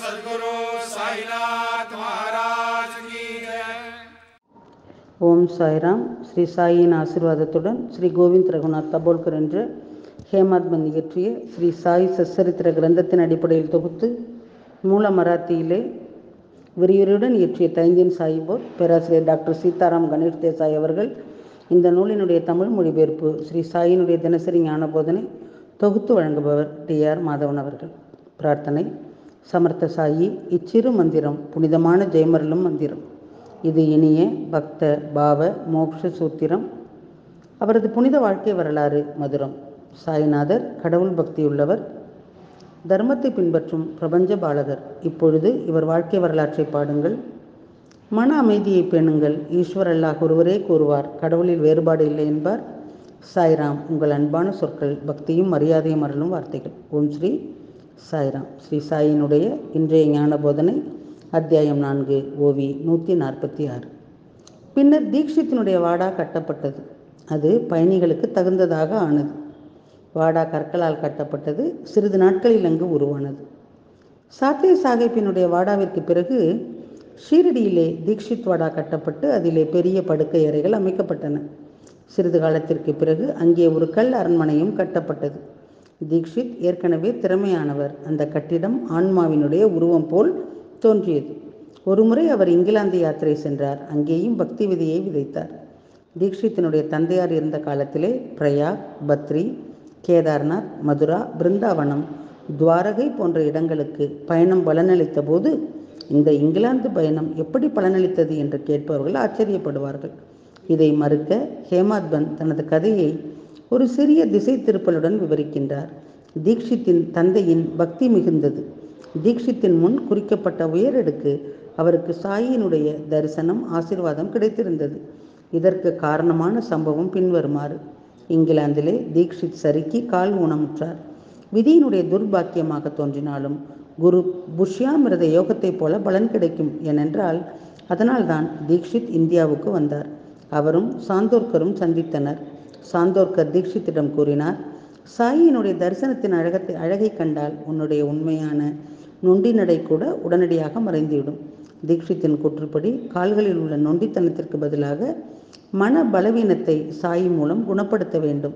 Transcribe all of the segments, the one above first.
सद्गुरु साईनाथ महाराज की जय। ஓம் சாய்ராம். ஸ்ரீ சாயின் ஆசீர்வாதத்துடன் ஸ்ரீ கோவிந்த் ரகுநாத் தபோல்கர் என்ற ஹேமாத்மன் இயற்றிய ஸ்ரீ சாய் சச்சரித்திர கிரந்தத்தின் அடிப்படையில் தொகுத்து மூல மராத்தியிலே விரிவுரையுடன் இயற்றிய தைந்தியன் சாயிபோர் பேராசிரியர் டாக்டர் சீதாராம் கணேஷ் தேசாய் அவர்கள் இந்த நூலினுடைய தமிழ் மொழிபெயர்ப்பு ஸ்ரீ சாயினுடைய தினசரி ஞான போதனை தொகுத்து வழங்குபவர் டி.ஆர். மாதவன் அவர்கள். பிரார்த்தனை. சமர்த்த சாயி, இச்சிறு மந்திரம் புனிதமான ஜெயமருளும் மந்திரம். இது இனிய பக்த பாவ மோக்ஷ சூத்திரம். அவரது புனித வாழ்க்கை வரலாறு மதுரம். சாய்நாதர் கடவுள் பக்தியுள்ளவர், தர்மத்தை பின்பற்றும் பிரபஞ்ச பாலகர். இப்பொழுது இவர் வாழ்க்கை வரலாற்றை பாடுங்கள். மன அமைதியை பேணுங்கள். ஈஸ்வர் அல்லாஹ் ஒருவரே கூறுவார், கடவுளில் வேறுபாடு இல்லை என்பார். சாய்ராம். உங்கள் அன்பான சொற்கள் பக்தியும் மரியாதையும் அருளும் வார்த்தைகள். ஓம் ஸ்ரீ சாய்ராம். ஸ்ரீ சாயினுடைய இன்றைய ஞான போதனை அத்தியாயம் 4 ஓவி 146. பின்னர் தீக்ஷித்தினுடைய வாடா கட்டப்பட்டது. அது பயணிகளுக்கு தகுந்ததாக ஆனது. வாடா கற்களால் கட்டப்பட்டது. சிறிது நாட்களில் அங்கு உருவானது. சாத்திய சாஹிப்பினுடைய வாடாவிற்கு பிறகு ஷீரடியிலே தீக்ஷித் வாடா கட்டப்பட்டு அதிலே பெரிய படுக்கை அறைகள் அமைக்கப்பட்டன. சிறிது காலத்திற்கு பிறகு அங்கே ஒரு கல் அரண்மனையும் கட்டப்பட்டது. தீக்ஷித் ஏற்கனவே திறமையானவர். அந்த கட்டிடம் ஆன்மாவினுடைய உருவம் போல் தோன்றியது. ஒருமுறை அவர் இங்கிலாந்து யாத்திரை சென்றார். அங்கேயும் பக்தி விதியை விதைத்தார். தீக்ஷித்தினுடைய தந்தையார் இருந்த காலத்திலே பிரயாக், பத்ரி, கேதார்நாத், மதுரா, பிருந்தாவனம், துவாரகை போன்ற இடங்களுக்கு பயணம் பலனளித்த போது இந்த இங்கிலாந்து பயணம் எப்படி பலனளித்தது என்று கேட்பவர்கள் ஆச்சரியப்படுவார்கள். இதை மறுக்க ஹேமாத்மன் தனது கதையை ஒரு சிறிய திசை திருப்பலுடன் விவரிக்கின்றார். தீக்ஷித்தின் தந்தையின் பக்தி மிகுந்தது. தீக்ஷித்தின் முன் குறிக்கப்பட்ட உயரடுக்கு அவருக்கு சாயினுடைய தரிசனம், ஆசீர்வாதம் கிடைத்திருந்தது. இதற்கு காரணமான சம்பவம் பின்வருமாறு. இங்கிலாந்திலே தீக்ஷித் சறுக்கி கால் ஊனமுற்றார். விதியினுடைய துர்பாக்கியமாக தோன்றினாலும் குரு புஷ்யாமிரத யோகத்தைப் போல பலன் கிடைக்கும் ஏனென்றால் அதனால்தான் தீக்ஷித் இந்தியாவுக்கு வந்தார். அவரும் சாந்தோர்கரும் சந்தித்தனர். சாந்தோர்கர் தீக்ஷித்திடம் கூறினார், சாயினுடைய தரிசனத்தின் அழகை கண்டால் உன்னுடைய உண்மையான நொண்டி நடை கூட உடனடியாக மறைந்துவிடும். தீக்ஷித்தின் கூற்றுப்படி கால்களில் உள்ள நொண்டித்தனத்திற்கு பதிலாக மன பலவீனத்தை சாயி மூலம் குணப்படுத்த வேண்டும்.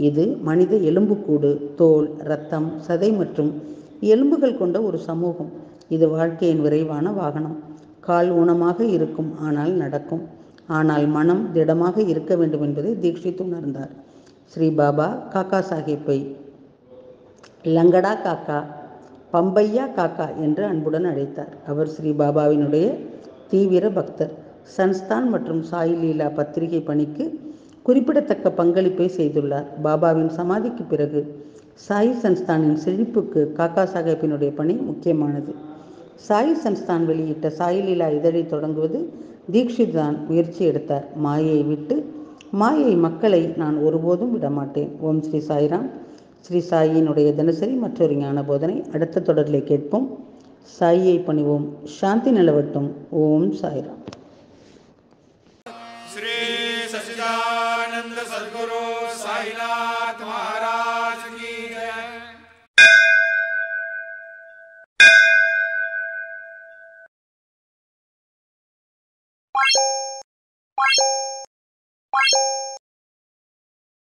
இது மனித எலும்புக்கூடு, தோல், இரத்தம், சதை மற்றும் எலும்புகள் கொண்ட ஒரு சமூகம். இது வாழ்க்கையின் விரைவான வாகனம். கால் ஊனமாக இருக்கும், ஆனால் நடக்கும். ஆனால் மனம் திடமாக இருக்க வேண்டும் என்பதை தீக்ஷித் உணர்ந்தார். ஸ்ரீ பாபா காக்கா சாஹிப்பை லங்கடா காக்கா, பம்பையா காக்கா என்று அன்புடன் அழைத்தார். அவர் ஸ்ரீ பாபாவினுடைய தீவிர பக்தர். சன்ஸ்தான் மற்றும் சாய் லீலா பத்திரிகை பணிக்கு குறிப்பிடத்தக்க பங்களிப்பை செய்துள்ளார். பாபாவின் சமாதிக்கு பிறகு சாய் சன்ஸ்தானின் செழிப்புக்கு காக்கா சாஹிப்பினுடைய பணி முக்கியமானது. சாய் சன்ஸ்தான் வெளியிட்ட சாய் லீலா இதழை தொடங்குவது தீக்ஷித் தான் முயற்சி எடுத்தார். மாயை விட்டு மாயை மக்களை நான் ஒருபோதும் விடமாட்டேன். ஓம் ஸ்ரீ சாய்ராம். ஸ்ரீ சாயினுடைய தினசரி மற்றொரு ஞான போதனை அடுத்த தொடரிலே கேட்போம். சாயியை பணிவோம். சாந்தி நிலவட்டும். ஓம் சாய்ராம். श्री सच्चिदानंद सद्गुरु साईनाथ महाराज की जय।